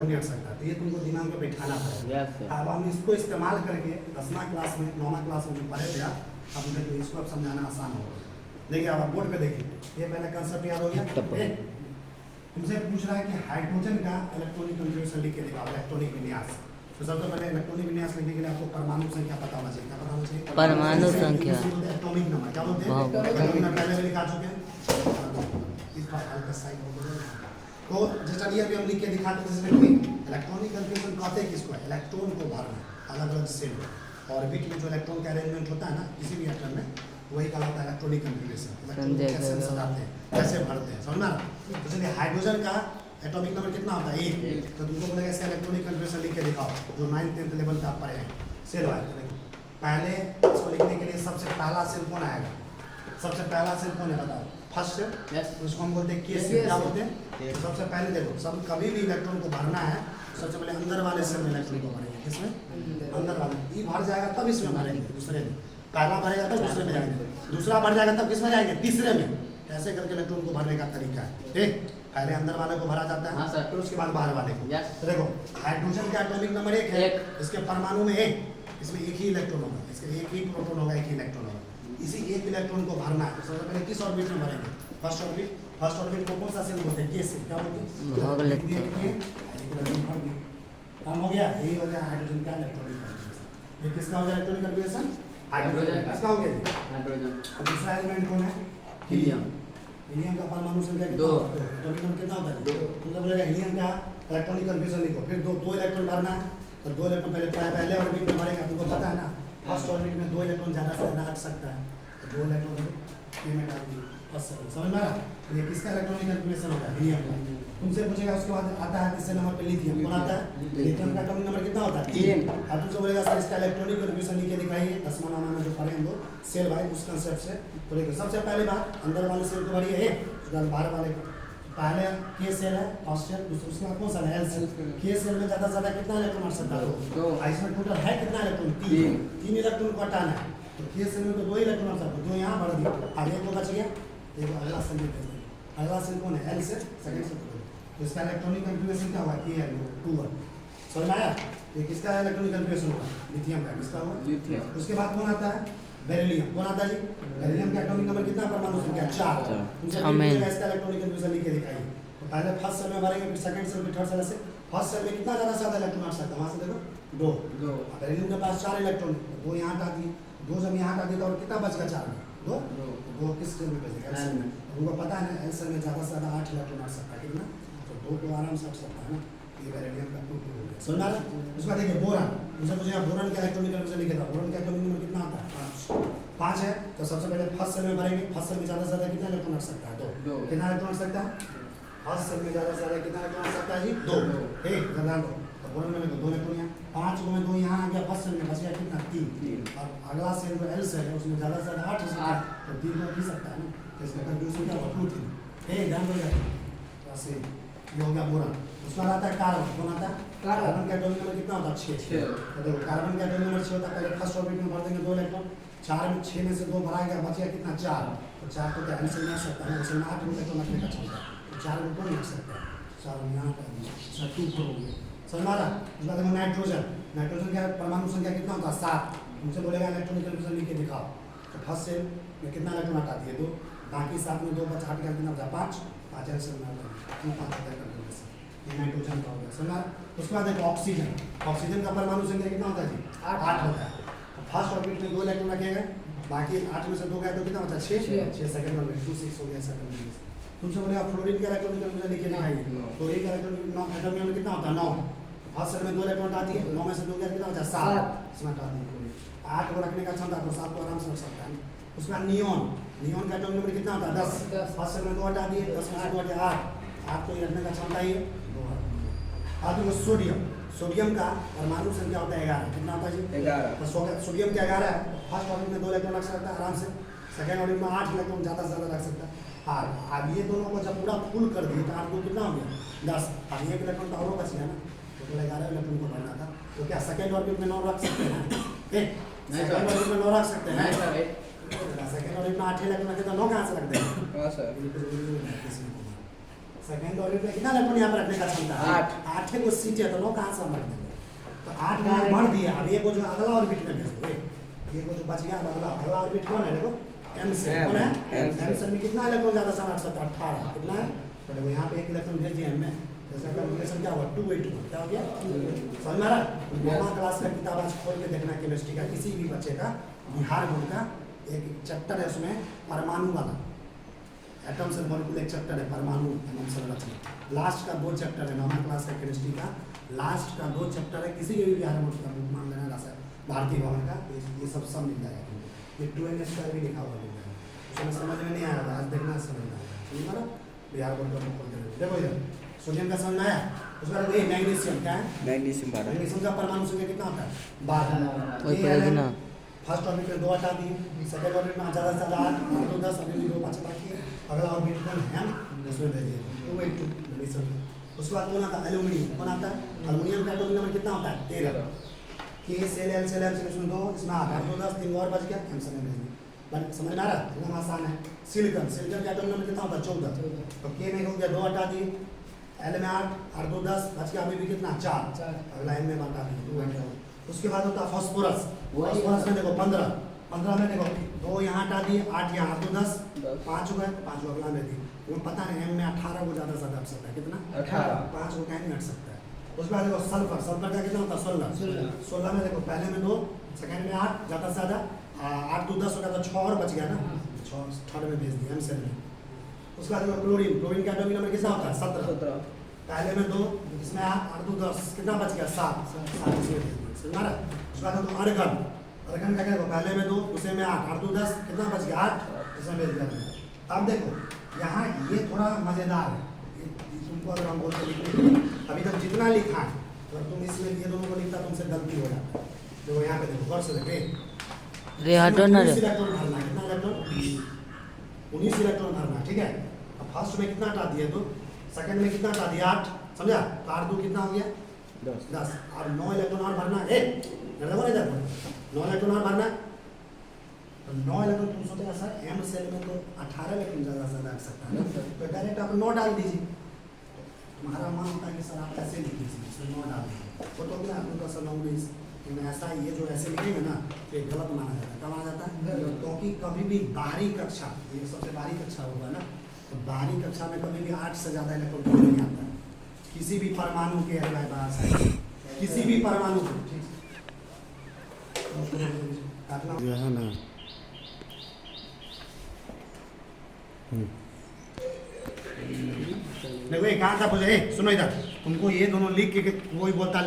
नहीं हट सकता, तो ये तुमको दिमाग में बैठाना पड़ेगा। अब हम इसको इस्तेमाल करके 10वां क्लास में 9वां क्लास में जो पढ़े थे अब देखिए इसको अब समझाना आसान होगा। देखिए अब आप बोर्ड पे देखिए, ये पहले कंसेप्ट याद हो गया। तुमसे पूछ रहा है कि हाइड्रोजन का इलेक्ट्रॉनिक कन्फिग्रेशन लिख के दिखाओ, इलेक्ट्रॉनिक विन्यास। तो सबसे पहले इलेक्ट्रॉनिक विन्यास लिखने के लिए आपको परमाणु संख्या पता होना चाहिए। क्या पता होना चाहिए? परमाणु संख्या, एटॉमिक नंबर। क्या बोलते हैं? एटॉमिक नंबर पहले भी लिखा चुके हैं। इस बार हल्का साइड हो गया। तो जैसा ये भी हम लिख के दिखाते हैं, जैसे कोई इलेक्ट्रॉनिक कन्फ्यूजन कहते हैं किसको है? इलेक्ट्रॉन को भरना अलग अलग सेल ऑर्बिट में जो इलेक्ट्रॉन का अरेंजमेंट होता है ना किसी भी एटम में, वही कहलाता है इलेक्ट्रॉनिक कन्फिग्रेशन। इलेक्ट्रॉन कैसे सजाते हैं, कैसे भरते हैं, समझना। तो चलिए हाइड्रोजन का एटॉमिक नंबर कितना होता है? 1। तो तुमको बोलेगा इसका इलेक्ट्रॉनिक कन्फिग्रेशन लिख के दिखाओ, जो 9th 10th लेवल पे आप पढ़े हैं सेल वाइज। पहले इसको लिखने के लिए सबसे पहला सेल कौन आएगा? सबसे पहला सेल कौन है बताओ? First shell. उसको हम बोलते हैं के सेल। क्या बोलते हैं? तो सबसे पहले देखो, सब कभी भी इलेक्ट्रॉन को भरना है सबसे पहले अंदर वाले सेल में इलेक्ट्रॉन को भरेंगे। किसमें? अंदर वाले। ये भर जाएगा तब इसमें भरेंगे दूसरे में। पहला भरेगा तब दूसरे में जाएंगे, दूसरा भर जाएगा तब किसमें जाएंगे? तीसरे में। ऐसे करके इलेक्ट्रॉन को भरने का तरीका है। ठीक, पहले अंदर वाले को भरा जाता है, फिर उसके बाद बाहर वाले को। तो देखो हाइड्रोजन का एटॉमिक नंबर 1 है, इसके परमाणु में 1, इसमें एक ही इलेक्ट्रॉन होगा, इसके एक ही प्रोटॉन होगा, एक ही इलेक्ट्रॉन होगा। इसी एक इलेक्ट्रॉन को भरना है। तो सबसे पहले किस ऑर्बिट में भरेंगे? First orbit. फर्स्ट ऑर्बिट को कौन सा सेल बोलते हैं? के सेल। क्या बोलते हैं? काम हो गया। यही हो गया हाइड्रोजन का इलेक्ट्रॉनिक कन्फिग्रेशन। ये किसका हो गया इलेक्ट्रॉनिक कन्फिग्रेशन? हाइड्रोजन। किसका हो गया? हाइड्रोजन। अब दूसरा एलिमेंट कौन है? हीलियम। हीलियम का परमाणु संख्या कितना होता है? एटॉमिक नंबर कितना होता है? 2। मतलब बोलेगा हीलियम का इलेक्ट्रॉनिक कन्फिग्रेशन लिखो, फिर दो इलेक्ट्रॉन भरना है। तो 2 इलेक्ट्रॉन पहले ऑर्बिट में भरेगा। तुमको पता है ना फर्स्ट ऑर्बिट में 2 इलेक्ट्रॉन ज़्यादा से ज़्यादा रख सकता है, तो 2 इलेक्ट्रॉन के में डाल दिए फर्स्ट ऑर्बिट। समझ में आ रहा? ये किसका इलेक्ट्रॉनिक कन्फिग्रेशन होगा? हीलियम का। तुमसे पूछेगा उसके बाद आता है तीसरे नंबर पे लिथियम। कौन आता है? लिथियम का एटॉमिक नंबर कितना होता है? 3। अब तुमसे बोलेगा सर इसका इलेक्ट्रॉनिक कन्फिग्रेशन लिख के दिखाइए। 10वां नामा में जो पढ़े हम लोग सेल वाइज उस कांसेप्ट से। तो देखो सबसे पहले बात अंदर वाले सेल को भरिए 1, उसके बाद बाहर वाले को। पहले के सेल है फर्स्ट सेल, उसके बाद कौन सा है? L cell. के सेल में ज़्यादा से ज़्यादा कितना इलेक्ट्रॉन हट सकता है? 2। इसमें टोटल है कितना इलेक्ट्रॉन? 3 इलेक्ट्रॉन को हटाना है। तो के सेल में तो 2 इलेक्ट्रॉन हट सकते हैं, 2 यहाँ भर दिया, आगे को बच गया। देखो अगला सेल में अगला सेल कौन है? L shell, second shell. तो इसका इलेक्ट्रॉनिक कन्फिग्रेशन क्या हुआ? के एल 2। समझ में आया? ये किसका इलेक्ट्रॉनिक कन्फिग्रेशन होगा? लिथियम का। किसका होगा? लिथियम। उसके बाद कौन आता है? बेरिलियम। कौन आता है जी? बेरिलियम का एटॉमिक नंबर कितना? परमाणु संख्या 4। इसका इलेक्ट्रॉनिक कन्फिग्रेशन लिख के दिखाइए। तो पहले फर्स्ट सेल में भरेंगे, फिर सेकंड सेल, फिर थर्ड सेल से। फर्स्ट सेल में कितना ज़्यादा से ज़्यादा इलेक्ट्रॉन हट सकता है? वहाँ से देखो 2। बेरिलियम के पास 4 इलेक्ट्रॉन, 2 यहाँ हटा दिए, 2 जब यहाँ हटा दिए तो और कितना बच गया? 4 में 2। 2 किस सेल में बचेगा? एल सेल में। उनको पता है ना एल सेल में ज़्यादा से ज़्यादा 8 इलेक्ट्रॉन हट सकता है। कितना? तो 2 को आराम से हट सकता है ना। ये बेरिलियम का 2 हो गया। समझ आ रहा है? उसके बाद देखिए बोरान। मुझे बोरान का इलेक्ट्रॉनिक कन्फिग्रेशन लिखे था। बोरान का एटॉमिक नंबर कितना आता है? 5 है। तो सबसे पहले फर्स्ट सेल में भरेंगे। फर्स्ट सेल में ज़्यादा से ज़्यादा कितना इलेक्ट्रॉन हट सकता है? 2। कितना इलेक्ट्रॉन हट सकता है? फर्स्ट सेल में ज़्यादा से ज़्यादा कितना इलेक्ट्रॉन हट सकता है जी? 2। ठीक, ध्यान दो। तो बोरान में 2 इलेक्ट्रॉन यहाँ, 5 में 2 यहाँ आ गया। फर्स्ट सेल में बच गया कितना? 3। और अगला सेल जो एल सेल है उसमें ज़्यादा से ज़्यादा 8 हो सकता है, तो 3 को भी सकता है ना। तो इसका कन्फ्यूजन क्या होगा? 2 3। ठीक, ध्यान दो। ऐसे ये हो गया बोरान। उसके बाद आता है कार्बन। कौन आता है? कार्बन का एटॉमिक नंबर कितना होता है? 6। तो देखो कार्बन का एटॉमिक नंबर 6 होता है। पहले फर्स्ट ऑर्बिट में भर देंगे 2 इलेक्ट्रॉन, 4 में 6 में से 2 भरा गया, बच गया कितना? 4। तो 4 को क्या एल सेल में आ सकता है? उसमें 8 इलेक्ट्रॉन रखने का क्षमता है, तो 4 में कौन रख सकता है? 4 यहाँ पर 2 हो गया। समझ में आ रहा? उसके बाद देखो नाइट्रोजन। नाइट्रोजन का परमाणु संख्या कितना होता है? 7। उनसे बोलेगा इलेक्ट्रॉनिक कन्फिग्रेशन लिख के दिखाओ। तो फर्स्ट सेल में कितना इलेक्ट्रॉन हटा दिए? 2। बाकी 7 में 2 बचा, हट गया कितना बचा? 5 एल सेल में 5 होता है कन्फिग्रेशन। ये नाइट्रोजन का हो गया। समझ। उसके बाद देखो ऑक्सीजन। ऑक्सीजन का परमाणु संख्या कितना होता है जी? 8 होता है। तो फर्स्ट ऑर्बिट में 2 इलेक्ट्रॉन रखेगा, बाकी 8 में से 2 गया तो कितना बचा? 6। 6 सेकंड में 2 6 हो गया सेकंड में। तुमसे बोलेगा फ्लोरीन का इलेक्ट्रॉनिक कन्फिग्रेशन लिख के दिखाइए। फ्लोरीन का इलेक्ट्रॉनिक एटॉमिक नंबर कितना होता है? 9। फर्स्ट सेल में 2 इलेक्ट्रॉन हटा दिए, 9 में से 2 गया कितना बचा? 7। इसमें हटा दिए फ्लोरीन। 8 को रखने का क्षमता, तो 7 को आराम से रख सकता है। उसके बाद नियॉन। नियॉन का एटॉमिक नंबर कितना होता है? 10। फर्स्ट सेल में 2 हटा दिए, 10 में से 2 हटा 8। 8 को रखने का क्षमता ही है। अब देखो सोडियम। सोडियम का परमाणु संख्या होता है 11। कितना होता है जी? 11। तो सोडियम क्या 11 है? फर्स्ट ऑर्बिट में 2 इलेक्ट्रॉन रख सकता है आराम से, सेकंड ऑर्बिट में 8 इलेक्ट्रॉन ज़्यादा से ज़्यादा रख सकता है। अब ये दोनों को जब पूरा फुल कर दिए तो आपको कितना हो गया? 10। अब 1 इलेक्ट्रॉन तो और बच गया ना, तो 11 इलेक्ट्रॉन को भरना था। तो क्या सेकंड ऑर्बिट में 9 रख सकते हैं? सेकंड ऑर्बिट में 9 रख सकते हैं। सेकंड ऑर्बिट में 8 इलेक्ट्रॉन रखे तो 9 कहाँ से रख देंगे? सेकंड ऑर्बिट में कितना इलेक्ट्रॉन यहाँ पर रखने का क्षमता है? 8 को सीट है तो 9 कहाँ से हम रख देंगे? तो 8 का बढ़ दिया। अब ये को जो अगला ऑर्बिट में भेज दो, ये को जो बच गया अगला ऑर्बिट कौन है? देखो m से कौन है? m से में कितना इलेक्ट्रॉन ज्यादा सा? 18 कितना है? तो देखो यहाँ पे एक इलेक्ट्रॉन भेज दिया m में, जैसा कैलकुलेशन क्या हुआ 2/2 क्या हो गया? समझ में आ रहा है? नौवां क्लास का किताब आज खोल के देखना केमिस्ट्री का, किसी भी बच्चे का, बिहार बोर्ड का एक चैप्टर है उसमें परमाणु वाला, एटम्स एंड मॉलिक्यूल एक चैप्टर है परमाणु एवं संरचना। लास्ट का 2 चैप्टर है नौवां क्लास का केमिस्ट्री का, लास्ट का 2 चैप्टर है किसी के भी बिहार बोर्ड का बुक मान लेना रासा भारतीय भवन का, ये सब मिल जाएगा। ये 2n स्क्वायर भी लिखा हुआ मिल जाएगा, उसमें समझ में नहीं आया आज देखना समझ में आएगा। समझ में बिहार बोर्ड का बुक खोल देना। देखो इधर सोडियम का समझ में आया, उसके बाद ये मैग्नीशियम क्या है? मैग्नीशियम का परमाणु संख्या कितना होता है? 12। फर्स्ट ऑर्बिट में 2 हटा दिए, सेकंड ऑर्बिट में ज़्यादा से ज़्यादा 8 तो 10 अभी 2 बचा बाकी, अगला ऑर्बिट कौन है? उसमें भेजिए 2/2 मैग्नीशियम। उसके बाद कौन आता है? एल्यूमिनियम। कौन आता है? एल्यूमिनियम का एटॉमिक नंबर कितना होता है? 13। K shell L shell M shell इसमें 2, इसमें 8 2 10 3 और बच गया, M से भेज दिए। बट समझ में आ रहा है? एकदम आसान है। सिलिकॉन सिलिकॉन का एटॉमिक नंबर कितना होता है? 14। तो K में हो गया 2 हटा दिए, L में 8 2 10 बच गया, अभी भी कितना? 4। अगला M में हटा दिए 2 हटा। उसके बाद होता है फास्फोरस। फास्फोरस में देखो 15 में देखो 2 यहाँ हटा दिए, 8 यहाँ 2 10 5 हो गए, 5 अगला में दिए। वो पता नहीं M में 18 को ज़्यादा से ज़्यादा हट सकता है, कितना? 18। 5 को कहीं नहीं हट सकता है। उसके बाद देखो सल्फर का कितना होता है? 16 में देखो पहले में 2 सेकंड में 8 ज़्यादा से ज़्यादा 8 2 10 हो गया, तो 6 और बच गया ना, 6 थर्ड में भेज दिया M सेल में। उसके बाद देखो क्लोरीन का एटॉमिक नंबर कितना होता है? 17। पहले में 2 इसमें 8 2 10 कितना बच गया? 7 इसमें भेज दिया। समझ रहा है? उसके बाद देखो अर्गन का क्या? पहले में 2 उसे में 8 2 10 कितना बच गया? 8 इसमें भेज दिया। अब देखो यहाँ ये थोड़ा मज़ेदार है, तुमको अगर हम बोलते लिखने अभी तक जितना लिखा है, अगर तुम इसमें ये दोनों को लिखता तुमसे गलती हो जाता है। देखो यहाँ पे देखो गौर से देखो, इलेक्ट्रॉन भरना, कितना इलेक्ट्रॉन? 19 इलेक्ट्रॉन भरना, ठीक है। अब फर्स्ट में कितना हटा दिया? 2। सेकंड में कितना हटा दिया? 8। समझा? तो 8 2 कितना हो गया? 10। और 9 इलेक्ट्रॉन और भरना है, 9 इलेक्ट्रॉन और भरना। तो 9 इलेक्ट्रॉन तुम सोचेगा सर M सेल में तो 18 इलेक्ट्रॉन ज़्यादा से ज़्यादा रख सकता है ना, तो डायरेक्ट आप 9 डाल दीजिए। तुम्हारा मान होता है कि सर आप ऐसे लिख दीजिए, इसमें 9 डाल दीजिए, वो तो क्या आपको सर 9 ऐसा ये जो ऐसे लिखेंगे ना तो ये गलत माना जाता है। क्या माना जाता है? क्योंकि कभी भी बाहरी कक्षा, ये सबसे बाहरी कक्षा होगा ना, तो बाहरी कक्षा में कभी भी 8 से ज़्यादा इलेक्ट्रॉन नहीं आता है किसी भी परमाणु के अलावा, किसी भी परमाणु को। जो है ना देखो ये कहाँ था? सुनो इधर, तुमको ये दोनों लिख के कोई बोलता